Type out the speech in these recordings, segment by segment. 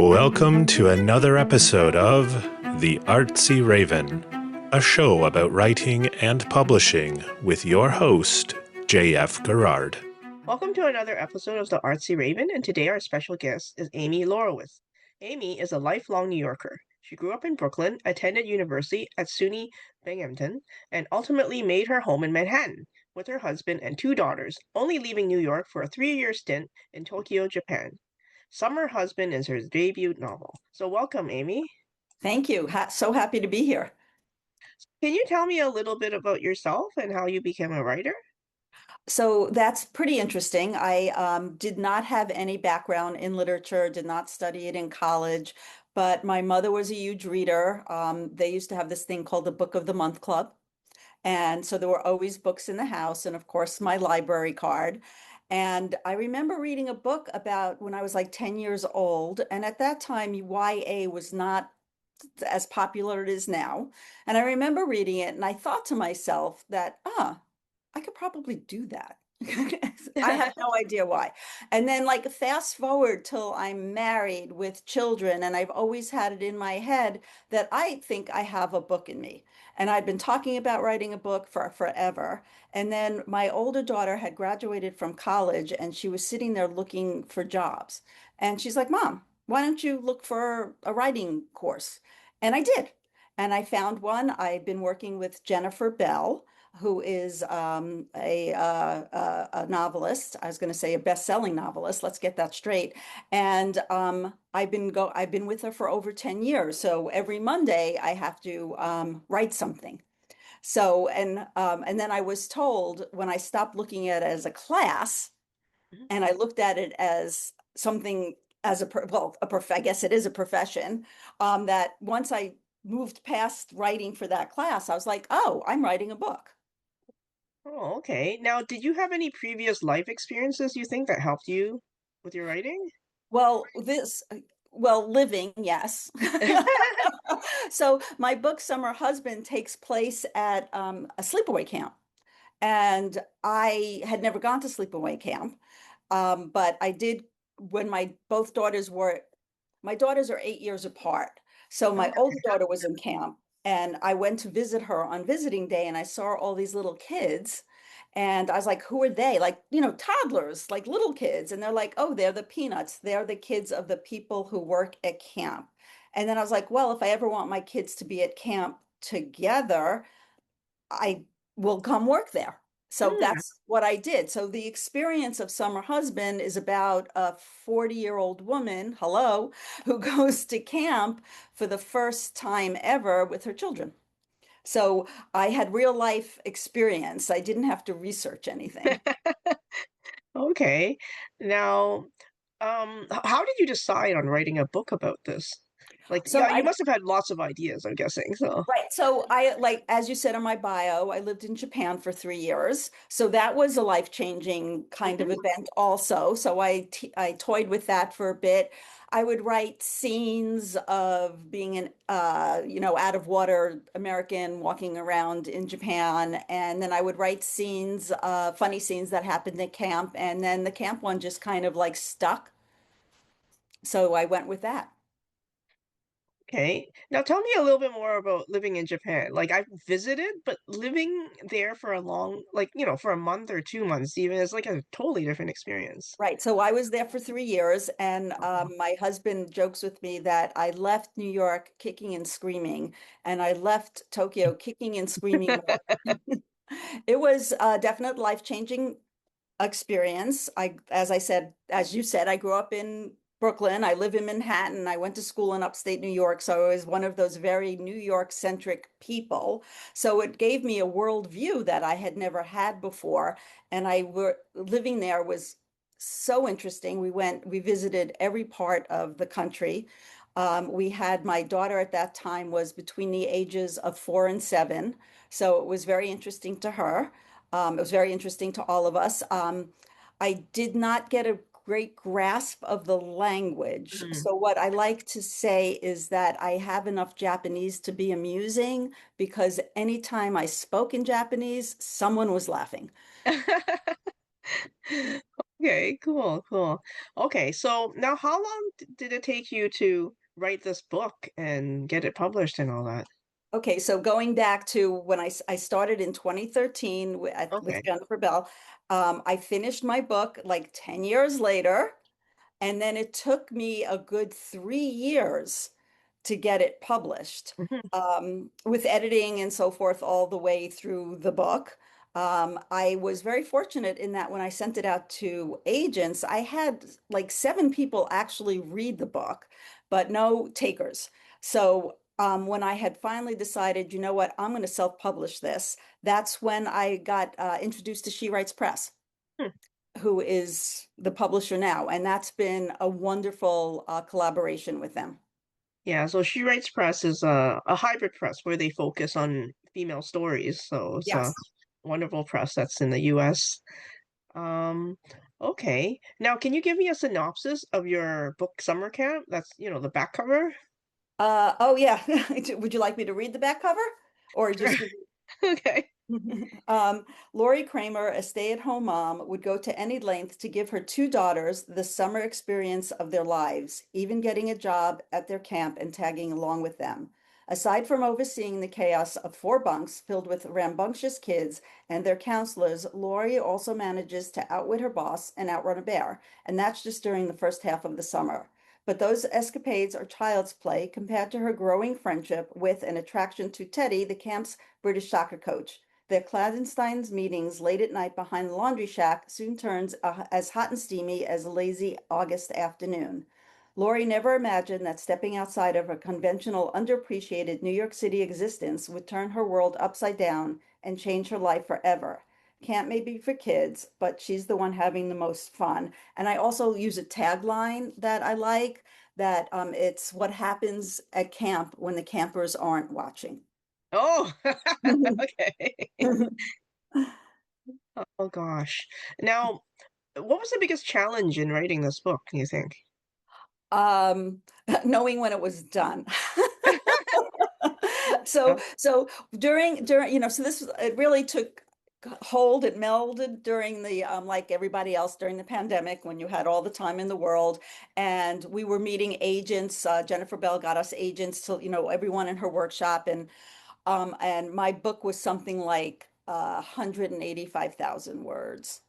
Welcome to another episode of The Artsy Raven, a show about writing and publishing with your host, J.F. Garrard. Welcome to another episode of the Artsy Raven, and today our special guest is Amy Lorowitz. Amy is a lifelong New Yorker. She grew up in Brooklyn, attended university at SUNY Binghamton, and ultimately made her home in Manhattan with her husband and two daughters, only leaving New York for a 3-year stint in Tokyo, Japan. Summer Husband is her debut novel. So welcome, Amy. Thank you. So happy to be here. Can you tell me a little bit about yourself and how you became a writer? So that's pretty interesting. I did not have any background in literature, did not study it in college, but my mother was a huge reader. They used to have this thing called the Book of the Month Club. And so there were always books in the house, and of course, my library card. And I remember reading a book about when I was like 10 years old. And at that time, YA was not as popular as it is now. And I remember reading it, and I thought to myself that, I could probably do that. I have no idea why. And then like fast forward till I'm married with children, and I've always had it in my head that I think I have a book in me. And I'd been talking about writing a book for forever. And then my older daughter had graduated from college, and she was sitting there looking for jobs. And she's like, Mom, why don't you look for a writing course? And I did. And I found one. I've been working with Jennifer Bell, who is a novelist. I was going to say a best-selling novelist. Let's get that straight. And I've been with her for over 10 years. So every Monday I have to write something. So and then I was told when I stopped looking at it as a class, and I looked at it as something as I guess it is a profession. That once I moved past writing for that class, I was like, oh, I'm writing a book. Oh, okay. Now, did you have any previous life experiences you think that helped you with your writing? Well, living, yes. So my book, Summer Husband, takes place at a sleepaway camp. And I had never gone to sleepaway camp, but I did when my daughters are 8 years apart. So my older daughter was in camp, and I went to visit her on visiting day, and I saw all these little kids. And I was like, who are they? Like, toddlers, like little kids. And they're like, oh, they're the peanuts. They're the kids of the people who work at camp. And then I was like, well, if I ever want my kids to be at camp together, I will come work there. So Hmm. that's what I did. So the experience of Summer Husband is about a 40-year-old woman, hello, who goes to camp for the first time ever with her children. So I had real life experience. I didn't have to research anything. Okay. Now, how did you decide on writing a book about this? Like, So yeah, you I must have had lots of ideas, I'm guessing. So, Right. So I, like, as you said in my bio, I lived in Japan for 3 years. So that was a life-changing kind of Mhm. event also. So I toyed with that for a bit. I would write scenes of being an, out of water American walking around in Japan. And then I would write scenes, funny scenes that happened at camp. And then the camp one just kind of like stuck. So I went with that. Okay. Now, tell me a little bit more about living in Japan. Like, I've visited, but living there for a long, like, for a month or 2 months even is like a totally different experience. Right. So I was there for 3 years, and my husband jokes with me that I left New York kicking and screaming, and I left Tokyo kicking and screaming more. It was a definite life-changing experience. As you said, I grew up in Brooklyn. I live in Manhattan. I went to school in upstate New York, so I was one of those very New York-centric people. So it gave me a worldview that I had never had before, and I were living there was so interesting. We visited every part of the country. We had my daughter at that time was between the ages of 4 and 7, so it was very interesting to her. It was very interesting to all of us. I did not get a great grasp of the language. Mm. So what I like to say is that I have enough Japanese to be amusing because anytime I spoke in Japanese, someone was laughing. Okay, cool, cool. Okay, so now how long did it take you to write this book and get it published and all that? Okay, so going back to when I started in 2013 with Okay. Jennifer Bell, I finished my book like 10 years later. And then it took me a good 3 years to get it published, Mhm. with editing and so forth all the way through the book. I was very fortunate in that when I sent it out to agents, I had like 7 people actually read the book, but no takers. So when I had finally decided, you know what, I'm going to self-publish this, that's when I got introduced to She Writes Press, Hmm. who is the publisher now, and that's been a wonderful collaboration with them. Yeah, so She Writes Press is a hybrid press where they focus on female stories. So it's a Yes. wonderful press that's in the US. Um, okay. Now, can you give me a synopsis of your book Summer Camp? That's, the back cover. Oh yeah. Would you like me to read the back cover or Sure. just give Okay. Lori Kramer, a stay-at-home mom, would go to any length to give her 2 daughters the summer experience of their lives, even getting a job at their camp and tagging along with them. Aside from overseeing the chaos of 4 bunks filled with rambunctious kids and their counselors, Lori also manages to outwit her boss and outrun a bear, and that's just during the first half of the summer. But those escapades are child's play compared to her growing friendship with and attraction to Teddy, the camp's British soccer coach. Their clandestine meetings late at night behind the laundry shack soon turns as hot and steamy as a lazy August afternoon. Lori never imagined that stepping outside of her conventional, underappreciated New York City existence would turn her world upside down and change her life forever. Camp may be for kids, but she's the one having the most fun. And I also use a tagline that I like, that it's what happens at camp when the campers aren't watching. Oh, okay. Oh gosh. Now, what was the biggest challenge in writing this book, do you think? um, Knowing when it was done. Yeah. So during so this it really took hold. It melded during the like everybody else during the pandemic when you had all the time in the world, and we were meeting agents. Jennifer Bell got us agents to everyone in her workshop, and my book was something like 185,000 words.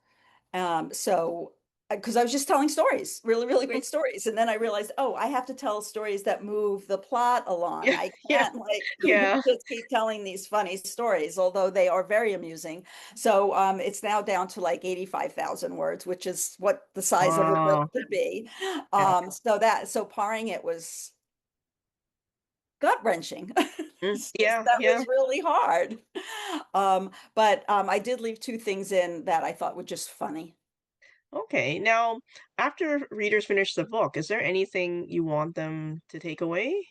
So, because I was just telling stories, really, really great stories. And then I realized, oh, I have to tell stories that move the plot along. Yeah, I yeah. can't like Yeah. just keep telling these funny stories, although they are very amusing. So it's now down to like 85,000 words, which is what the size of a book Wow. should be. Yeah. So paring it was gut-wrenching. Yeah, That yeah. was really hard. But I did leave 2 things in that I thought were just funny. Okay. Now, after readers finish the book, is there anything you want them to take away?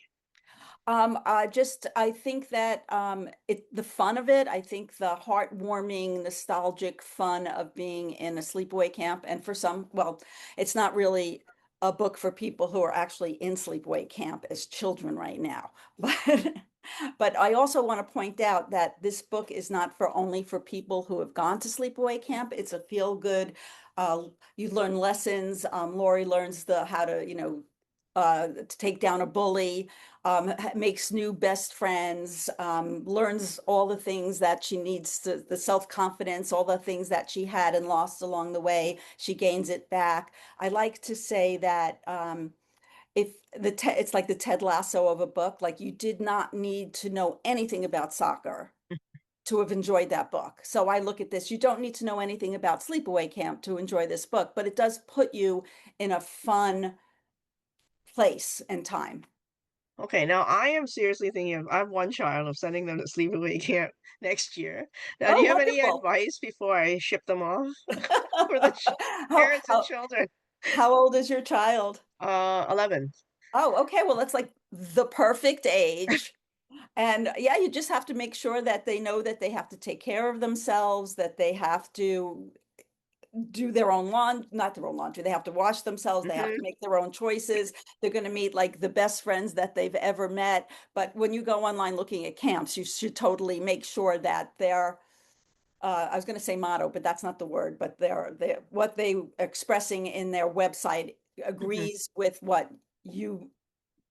I think that the fun of it, I think the heartwarming, nostalgic fun of being in a sleepaway camp, and for some, well, it's not really a book for people who are actually in sleepaway camp as children right now. But I also want to point out that this book is not for only for people who have gone to sleepaway camp. It's a feel good. You learn lessons. Lori learns the how to, to take down a bully, makes new best friends, learns all the things that she needs to, the self-confidence, all the things that she had and lost along the way, she gains it back. I like to say that if it's like the Ted Lasso of a book, like you did not need to know anything about soccer to have enjoyed that book. So I look at this, you don't need to know anything about sleepaway camp to enjoy this book, but it does put you in a fun place and time. Okay, now I am seriously thinking I have one child of sending them to sleepaway camp next year. Now, do Oh, you have any wonderful. advice before I ship them off for the How, parents and how, children? how old is your child? 11. Oh, okay. Well, that's like the perfect age. And yeah, you just have to make sure that they know that they have to take care of themselves, that they have to do their own not their own laundry. They have to wash themselves. They have to Hmm. make their own choices. They're going to meet like the best friends that they've ever met. But when you go online looking at camps, you should totally make sure that they're I was going to say motto, but that's not the word, but they're what they expressing in their website Hmm. agrees with what you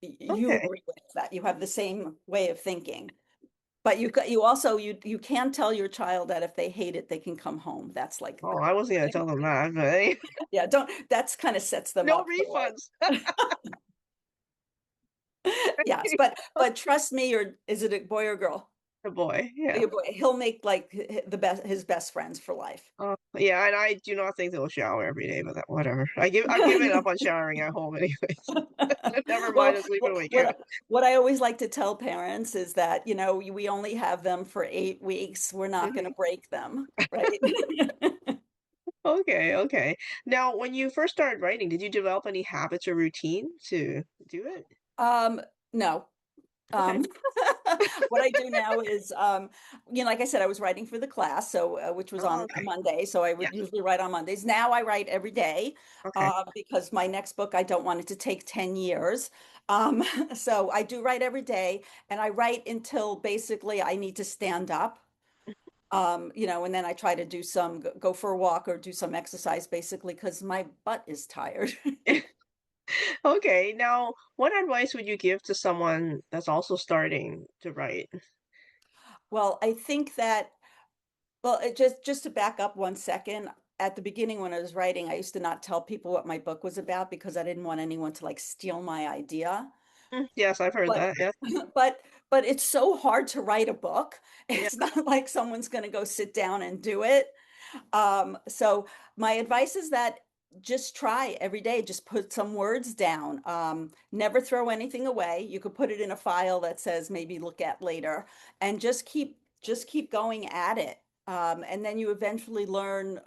you Okay. agree with, that you have the same way of thinking. But you also you can tell your child that if they hate it, they can come home. That's like Oh, their I wasn't gonna tell them that, but hey, yeah, don't that's kind of sets them no up for life. refunds. Yes, but trust me, or is it a boy or girl? The boy, yeah. Your boy, he'll make like the best his best friends for life. Yeah, and I do not think they'll shower every day, but that, whatever. I've given up on showering at home anyways. Never mind Well, a sleeping weekend. what I always like to tell parents is that, we only have them for 8 weeks. We're not going to Hmm. break them, right? Okay, okay. Now, when you first started writing, did you develop any habits or routine to do it? Um, no. Okay. Um, what I do now is, like I said, I was writing for the class, so which was Oh, on a okay. Monday, so I would Yes. usually write on Mondays. Now I write every day Okay. because my next book I don't want it to take 10 years. Um, so I do write every day, and I write until basically I need to stand up. And then I try to do go for a walk or do some exercise basically because my butt is tired. Okay. Now, what advice would you give to someone that's also starting to write? Well, I think that Well, just to back up 1 second, at the beginning when I was writing, I used to not tell people what my book was about because I didn't want anyone to like steal my idea. Yes, I've heard But that. Yes. but it's so hard to write a book. Yeah. It's not like someone's going to go sit down and do it. So my advice is that just try every day. Just put some words down. Never throw anything away. You could put it in a file that says maybe look at later, and just keep going at it. And then you eventually learn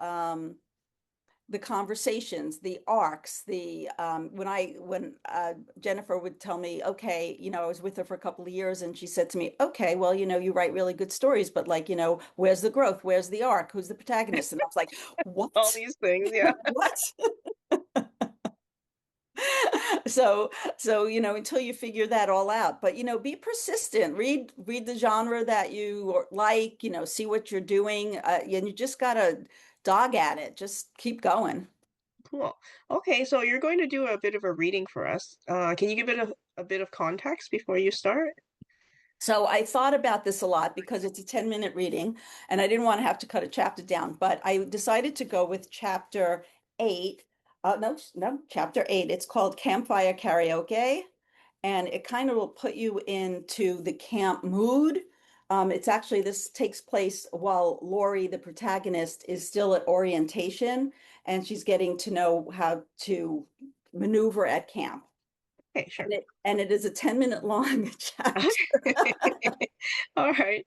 the conversations, the arcs, the when Jennifer would tell me, okay, I was with her for a couple of years, and she said to me, okay, well, you write really good stories, but like, where's the growth? Where's the arc? Who's the protagonist? And I was like, All what? these things. Yeah. What? So until you figure that all out, but be persistent. Read the genre that you like. See what you're doing, and you just gotta dog at it. Just keep going. Cool. Okay, so you're going to do a bit of a reading for us. Can you give it a bit of context before you start? So I thought about this a lot because it's a 10-minute reading and I didn't want to have to cut a chapter down, but I decided to go with chapter 8. No, no, chapter 8. It's called Campfire Karaoke, and it kind of will put you into the camp mood. This takes place while Lori, the protagonist, is still at orientation and she's getting to know how to maneuver at camp. Okay, sure. And it is a 10-minute long chapter. All right.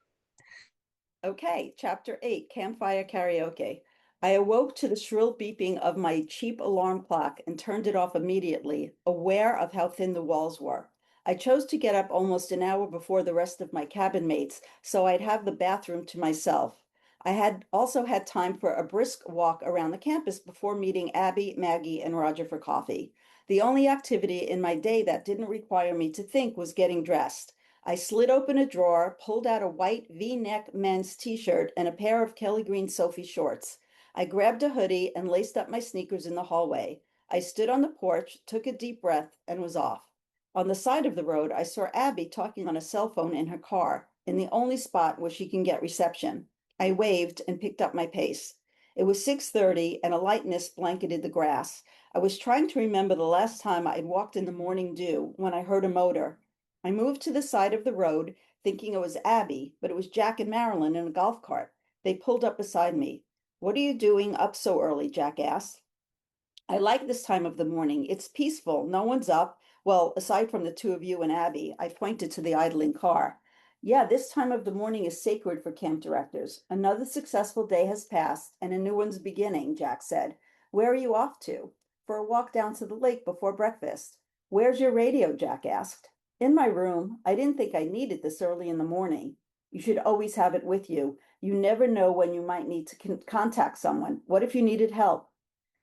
Okay, chapter 8, Campfire Karaoke. I awoke to the shrill beeping of my cheap alarm clock and turned it off immediately, aware of how thin the walls were. I chose to get up almost an hour before the rest of my cabin mates, so I'd have the bathroom to myself. I had also had time for a brisk walk around the campus before meeting Abby, Maggie, and Roger for coffee. The only activity in my day that didn't require me to think was getting dressed. I slid open a drawer, pulled out a white V-neck men's t-shirt and a pair of Kelly Green Sophie shorts. I grabbed a hoodie and laced up my sneakers in the hallway. I stood on the porch, took a deep breath, and was off. On the side of the road, I saw Abby talking on a cell phone in her car, in the only spot where she can get reception. I waved and picked up my pace. It was 6:30 and a lightness blanketed the grass. I was trying to remember the last time I'd walked in the morning dew when I heard a motor. I moved to the side of the road, thinking it was Abby, but it was Jack and Marilyn in a golf cart. They pulled up beside me. What are you doing up so early? Jack asked. I like this time of the morning. It's peaceful. No one's up. Well, aside from the two of you and Abby, I pointed to the idling car. Yeah, this time of the morning is sacred for camp directors. Another successful day has passed and a new one's beginning, Jack said. Where are you off to? For a walk down to the lake before breakfast. Where's your radio? Jack asked. In my room. I didn't think I needed this early in the morning. You should always have it with you. You never know when you might need to contact someone. What if you needed help?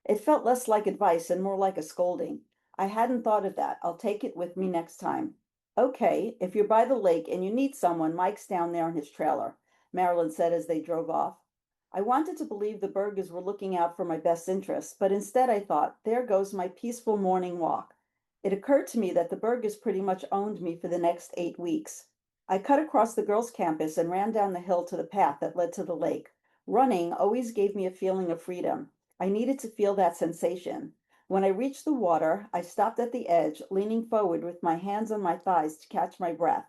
It felt less like advice and more like a scolding. I hadn't thought of that. I'll take it with me next time. Okay, if you're by the lake and you need someone, Mike's down there in his trailer, Marilyn said as they drove off. I wanted to believe the burgers were looking out for my best interests, but instead I thought, there goes my peaceful morning walk. It occurred to me that the burgers pretty much owned me for the next 8 weeks. I cut across the girls' campus and ran down the hill to the path that led to the lake. Running always gave me a feeling of freedom. I needed to feel that sensation. When I reached the water, I stopped at the edge, leaning forward with my hands on my thighs to catch my breath.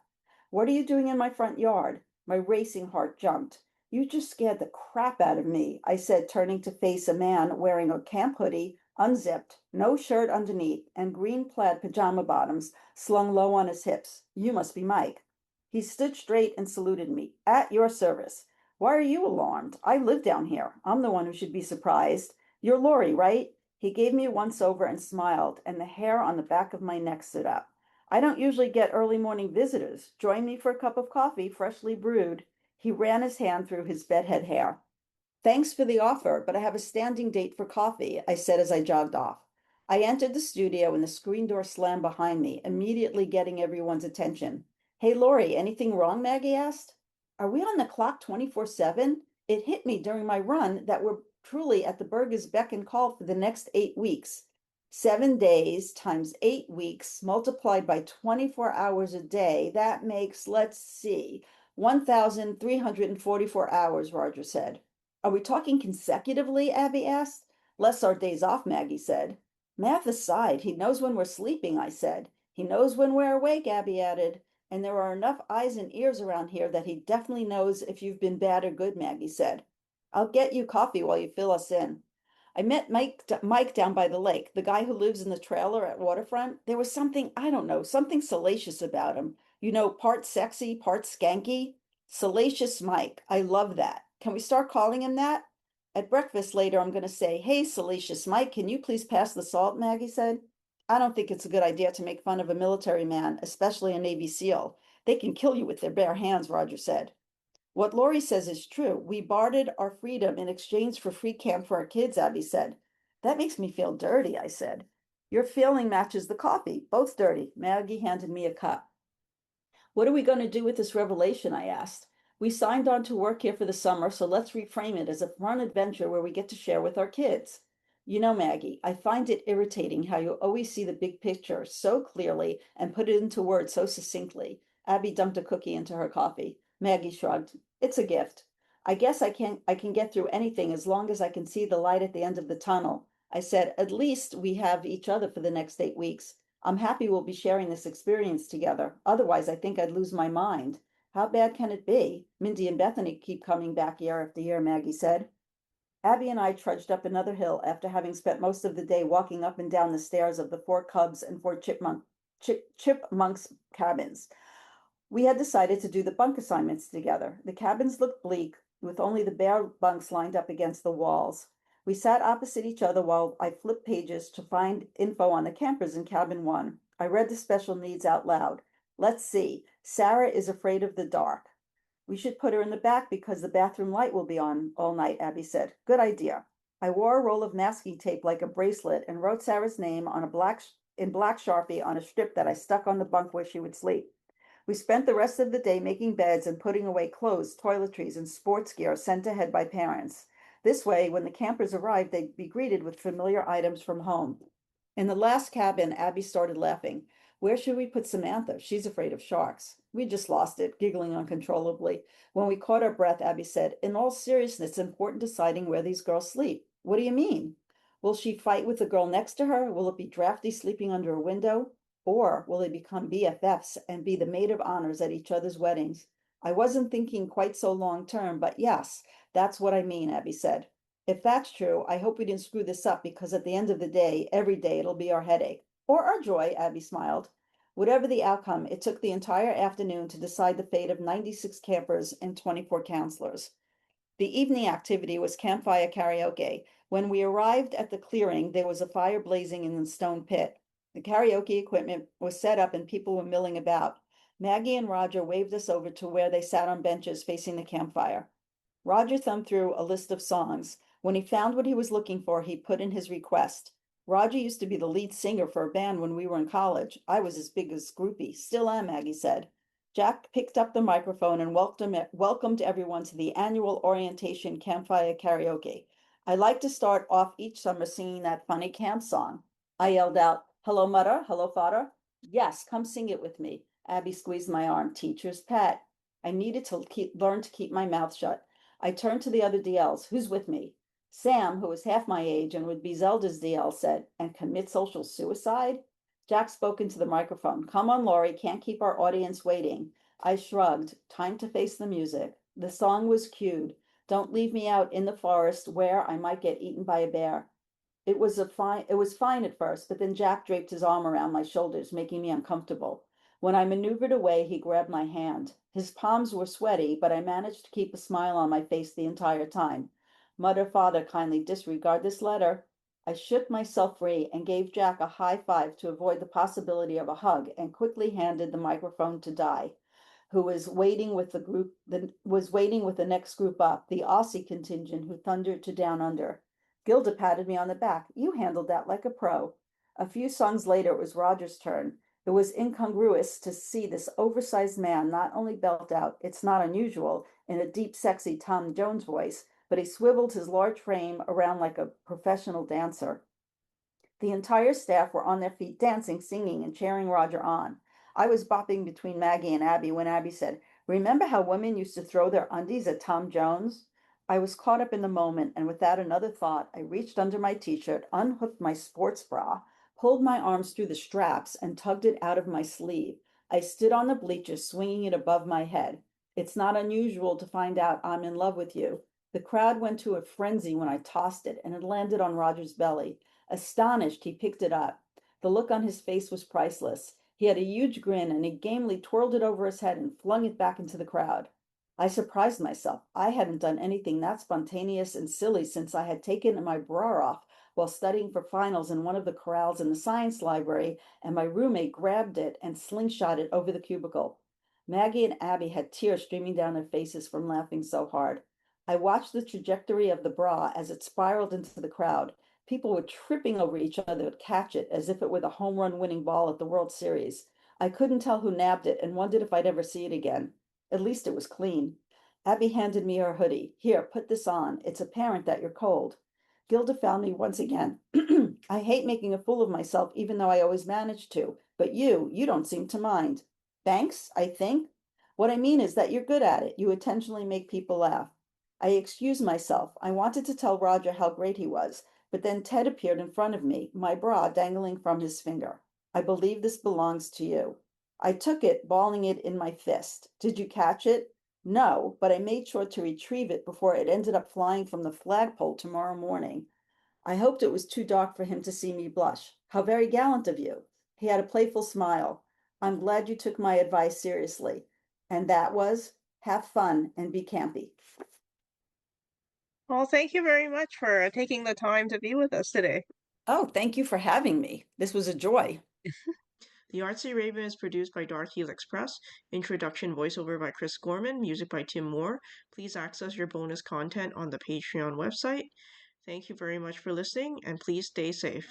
"What are you doing in my front yard?" My racing heart jumped. "You just scared the crap out of me," I said, turning to face a man wearing a camp hoodie, unzipped, no shirt underneath, and green plaid pajama bottoms slung low on his hips. "You must be Mike." He stood straight and saluted me. "At your service." "Why are you alarmed? I live down here. I'm the one who should be surprised. You're Lori, right?" He gave me a once-over and smiled, and the hair on the back of my neck stood up. "I don't usually get early morning visitors. Join me for a cup of coffee, freshly brewed." He ran his hand through his bedhead hair. "Thanks for the offer, but I have a standing date for coffee," I said as I jogged off. I entered the studio and the screen door slammed behind me, immediately getting everyone's attention. "Hey, Lori, anything wrong?" Maggie asked. "Are we on the clock 24/7? It hit me during my run that we're truly at the burger's beck and call for the next 8 weeks. 7 days times 8 weeks multiplied by 24 hours a day, that makes, let's see, 1,344 hours, Roger said. "Are we talking consecutively?" Abby asked. "Less our days off," Maggie said. "Math aside, he knows when we're sleeping," I said. "He knows when we're awake," Abby added. "And there are enough eyes and ears around here that he definitely knows if you've been bad or good," Maggie said. "I'll get you coffee while you fill us in." I met Mike down by the lake, the guy who lives in the trailer at Waterfront. There was something, I don't know, something salacious about him. You know, part sexy, part skanky. Salacious Mike. I love that. Can we start calling him that? At breakfast later, I'm going to say, "Hey, Salacious Mike, can you please pass the salt?" Maggie said. "I don't think it's a good idea to make fun of a military man, especially a Navy SEAL. They can kill you with their bare hands," Roger said. "What Lori says is true. We bartered our freedom in exchange for free camp for our kids," Abby said. "That makes me feel dirty," I said. "Your feeling matches the coffee. Both dirty." Maggie handed me a cup. "What are we going to do with this revelation?" I asked. "We signed on to work here for the summer, so let's reframe it as a fun adventure where we get to share with our kids." "You know, Maggie, I find it irritating how you always see the big picture so clearly and put it into words so succinctly." Abby dumped a cookie into her coffee. Maggie shrugged. "It's a gift. I guess I can get through anything as long as I can see the light at the end of the tunnel." I said, "At least we have each other for the next 8 weeks. I'm happy we'll be sharing this experience together. Otherwise, I think I'd lose my mind." "How bad can it be? Mindy and Bethany keep coming back year after year," Maggie said. Abby and I trudged up another hill after having spent most of the day walking up and down the stairs of the four Cubs and four Chipmunks cabins. We had decided to do the bunk assignments together. The cabins looked bleak, with only the bare bunks lined up against the walls. We sat opposite each other while I flipped pages to find info on the campers in cabin 1. I read the special needs out loud. "Let's see. Sarah is afraid of the dark. We should put her in the back because the bathroom light will be on all night," Abby said. "Good idea." I wore a roll of masking tape like a bracelet and wrote Sarah's name on in black Sharpie on a strip that I stuck on the bunk where she would sleep. We spent the rest of the day making beds and putting away clothes, toiletries, and sports gear sent ahead by parents. This way, when the campers arrived, they'd be greeted with familiar items from home. In the last cabin, Abby started laughing. "Where should we put Samantha? She's afraid of sharks." We just lost it, giggling uncontrollably. When we caught our breath, Abby said, "In all seriousness, it's important deciding where these girls sleep." "What do you mean? Will she fight with the girl next to her? Will it be drafty sleeping under a window? Or will they become BFFs and be the maid of honors at each other's weddings?" I wasn't thinking quite so long term, but yes, that's what I mean, Abby said. "If that's true, I hope we didn't screw this up because at the end of the day, every day it'll be our headache." "Or our joy," Abby smiled. Whatever the outcome, it took the entire afternoon to decide the fate of 96 campers and 24 counselors. The evening activity was campfire karaoke. When we arrived at the clearing, there was a fire blazing in the stone pit. The karaoke equipment was set up and people were milling about. Maggie and Roger waved us over to where they sat on benches facing the campfire. Roger thumbed through a list of songs. When he found what he was looking for, he put in his request. "Roger used to be the lead singer for a band when we were in college. I was as big as Groupie. Still am," Maggie said. Jack picked up the microphone and welcomed everyone to the annual orientation campfire karaoke. I like to start off each summer singing that funny camp song. I yelled out, "Hello, Mother. Hello, Father." "Yes, come sing it with me." Abby squeezed my arm. Teacher's pet. I needed to learn to keep my mouth shut. I turned to the other DLs. "Who's with me?" Sam, who was half my age and would be Zelda's DL, said, "And commit social suicide?" Jack spoke into the microphone. "Come on, Laurie, can't keep our audience waiting." I shrugged. Time to face the music. The song was cued. "Don't leave me out in the forest where I might get eaten by a bear." It was fine at first, but then Jack draped his arm around my shoulders, making me uncomfortable. When I maneuvered away, he grabbed my hand. His palms were sweaty, but I managed to keep a smile on my face the entire time. "Mother, Father, kindly disregard this letter." I shook myself free and gave Jack a high five to avoid the possibility of a hug, and quickly handed the microphone to Di, who was waiting with the next group up, the Aussie contingent who thundered to Down Under. Gilda patted me on the back. "You handled that like a pro." A few songs later, it was Roger's turn. It was incongruous to see this oversized man not only belt out "It's Not Unusual" in a deep, sexy Tom Jones voice, but he swiveled his large frame around like a professional dancer. The entire staff were on their feet, dancing, singing, and cheering Roger on. I was bopping between Maggie and Abby when Abby said, "Remember how women used to throw their undies at Tom Jones?" I was caught up in the moment, and without another thought, I reached under my t-shirt, unhooked my sports bra, pulled my arms through the straps, and tugged it out of my sleeve. I stood on the bleachers, swinging it above my head. "It's not unusual to find out I'm in love with you." The crowd went to a frenzy when I tossed it, and it landed on Roger's belly. Astonished, he picked it up. The look on his face was priceless. He had a huge grin, and he gamely twirled it over his head and flung it back into the crowd. I surprised myself. I hadn't done anything that spontaneous and silly since I had taken my bra off while studying for finals in one of the corrals in the science library, and my roommate grabbed it and slingshot it over the cubicle. Maggie and Abby had tears streaming down their faces from laughing so hard. I watched the trajectory of the bra as it spiraled into the crowd. People were tripping over each other to catch it as if it were the home run winning ball at the World Series. I couldn't tell who nabbed it and wondered if I'd ever see it again. At least it was clean. Abby handed me her hoodie. "Here, put this on. It's apparent that you're cold." Gilda found me once again. "I hate making a fool of myself, even though I always manage to. But you don't seem to mind." "Thanks, I think. What I mean is that you're good at it. You intentionally make people laugh." I excused myself. I wanted to tell Roger how great he was, but then Ted appeared in front of me, my bra dangling from his finger. "I believe this belongs to you." I took it, balling it in my fist. "Did you catch it?" "No, but I made sure to retrieve it before it ended up flying from the flagpole tomorrow morning." I hoped it was too dark for him to see me blush. "How very gallant of you." He had a playful smile. "I'm glad you took my advice seriously." And that was, have fun and be campy. Well, thank you very much for taking the time to be with us today. Oh, thank you for having me. This was a joy. The Artsy Raven is produced by Dark Heel Express. Introduction voiceover by Chris Gorman. Music by Tim Moore. Please access your bonus content on the Patreon website. Thank you very much for listening, and please stay safe.